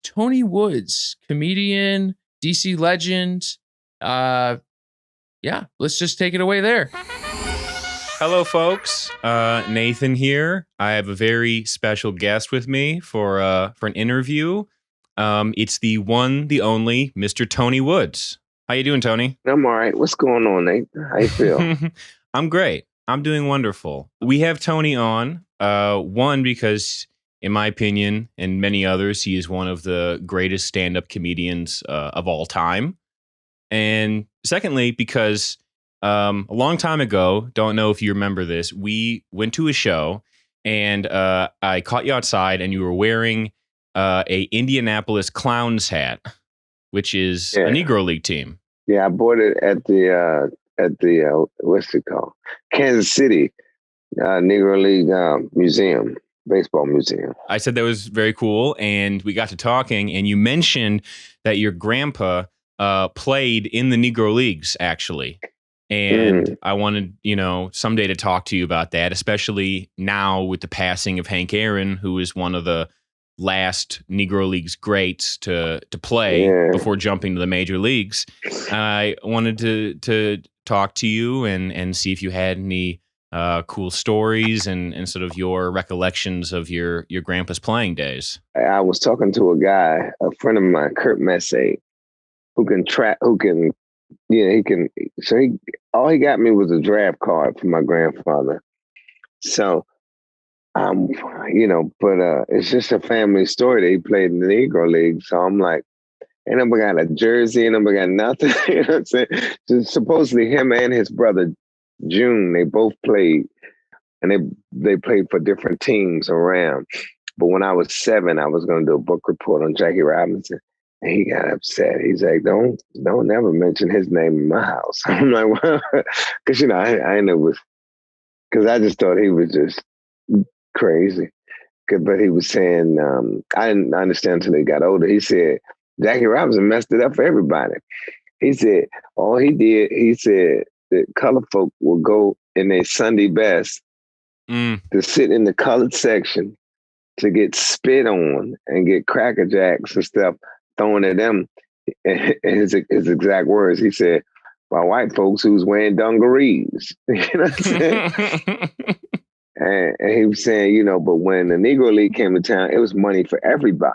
Tony Woods, comedian, DC legend. Yeah, let's just take it away there. Hello, folks. Nathan here. I have a very special guest with me for an interview. It's the one, the only, Mr. Tony Woods. How you doing, Tony? I'm all right. What's going on, Nate? How you feel? I'm great. I'm doing wonderful. We have Tony on, one, because in my opinion, and many others, he is one of the greatest stand-up comedians of all time. And secondly, because a long time ago, don't know if you remember this, we went to a show and I caught you outside and you were wearing a Indianapolis Clowns hat, which is a Negro League team. Yeah, I bought it at the what's it called? Kansas City Negro League Museum. Baseball museum. I said that was very cool, and we got to talking, and you mentioned that your grandpa played in the Negro Leagues, actually. And I wanted, someday to talk to you about that, especially now with the passing of Hank Aaron, who is one of the last Negro Leagues greats to play before jumping to the major leagues. I wanted to talk to you and see if you had any cool stories and sort of your recollections of your grandpa's playing days. I was talking to a guy, a friend of mine, Kurt Messe, all he got me was a draft card from my grandfather. So, but it's just a family story that he played in the Negro League. So I'm like, ain't nobody got a jersey, ain't nobody got nothing. You know what I'm saying? Just supposedly him and his brother, June, they both played, and they played for different teams around. But when I was 7, I was going to do a book report on Jackie Robinson, and he got upset. He's like, "Don't ever mention his name in my house." I'm like, "Well," because I know it was because I just thought he was just crazy. But he was saying, I didn't understand until he got older. He said Jackie Robinson messed it up for everybody. He said all he did. He said that colored folk will go in their Sunday best to sit in the colored section to get spit on and get Cracker Jacks and stuff thrown at them. And his exact words, he said, by white folks who's wearing dungarees. You know what I'm saying? and he was saying, but when the Negro League came to town, it was money for everybody.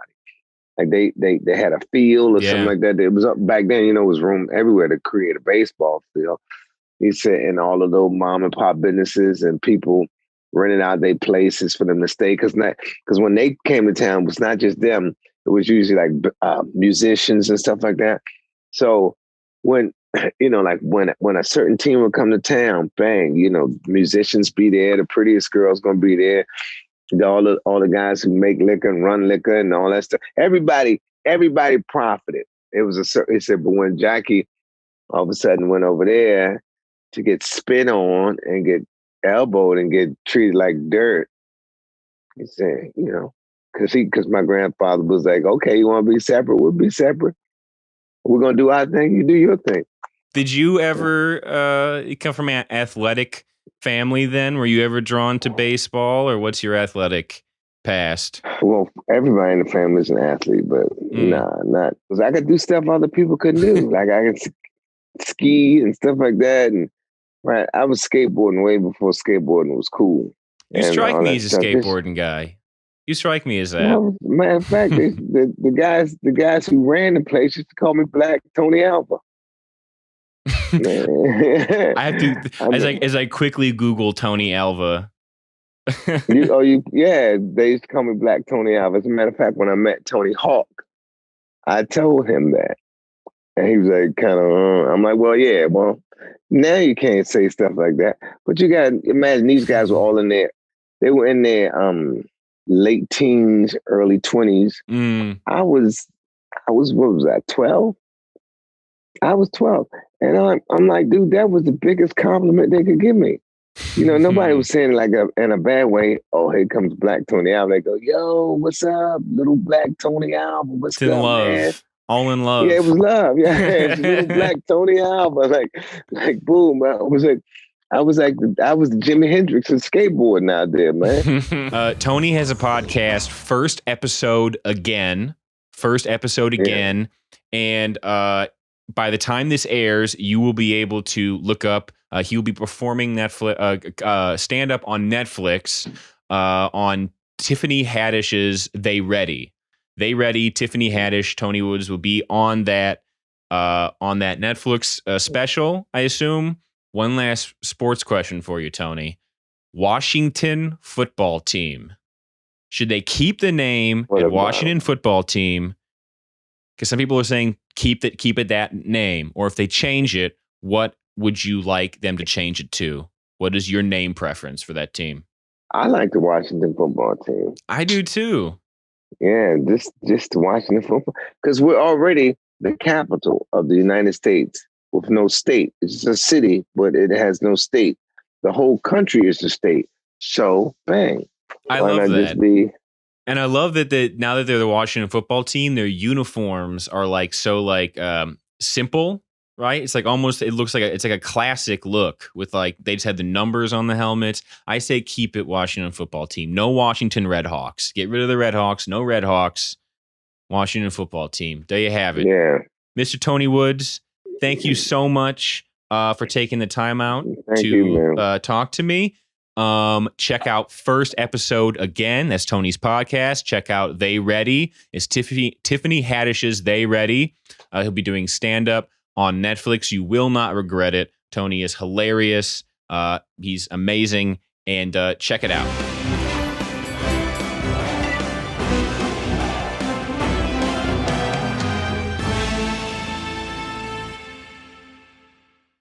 Like they had a field or something like that. It was up back then, it was room everywhere to create a baseball field. He said, and all of those mom and pop businesses and people rented out their places for them to stay. Because when they came to town, it was not just them. It was usually like musicians and stuff like that. So when, when a certain team would come to town, bang, musicians be there. The prettiest girls going to be there. All the guys who make liquor and run liquor and all that stuff. Everybody profited. He said, but when Jackie all of a sudden went over there to get spit on and get elbowed and get treated like dirt, he said, because my grandfather was like, okay, you want to be separate? We'll be separate. We're going to do our thing. You do your thing. Did you ever come from an athletic family then? Were you ever drawn to baseball, or what's your athletic past? Well, everybody in the family is an athlete, but not because I could do stuff other people couldn't do. Like I could ski and stuff like that. And right, I was skateboarding way before skateboarding was cool. You strike me as a skateboarding guy. You strike me as that. No, matter of fact, the guys who ran the place used to call me Black Tony Alva. I have to as I quickly Google Tony Alva. They used to call me Black Tony Alva. As a matter of fact, when I met Tony Hawk, I told him that. And he was like, kind of, I'm like, well, now you can't say stuff like that. But you got to imagine these guys were all in there. They were in their late teens, early 20s. I was, what was that, 12? I was 12. And I'm like, dude, that was the biggest compliment they could give me. Nobody was saying like in a bad way, oh, here comes Black Tony Alva. They go, yo, what's up, little Black Tony Alva? What's up, man? All in love. Yeah, it was love. Yeah, it's little Black Tony Alva. Like boom. I was the Jimi Hendrix of skateboarding out there, man. Tony has a podcast, first episode again. first episode again. And by the time this airs, you will be able to look up. He will be performing Netflix stand up on Netflix on Tiffany Haddish's "They Ready." They Ready. Tiffany Haddish, Tony Woods will be on that Netflix special, I assume. One last sports question for you, Tony. Washington football team. Should they keep the name Washington football team? Because some people are saying keep it that name. Or if they change it, what would you like them to change it to? What is your name preference for that team? I like the Washington football team. I do too. Yeah, just the Washington football. Because we're already the capital of the United States with no state. It's just a city, but it has no state. The whole country is the state. So, bang. I love that. And I love that now that they're the Washington football team, their uniforms are simple, right? It's like almost, it looks like it's like a classic look with like, they just have the numbers on the helmets. I say keep it Washington football team. No Washington Redhawks. Get rid of the Redhawks. No Redhawks. Washington football team. There you have it. Yeah. Mr. Tony Woods, thank you so much for taking the time out to talk to me. Check out first episode again. That's Tony's podcast. Check out They Ready. It's Tiffany Haddish's They Ready. He'll be doing stand-up on Netflix. You will not regret it. Tony is hilarious. He's amazing. And check it out.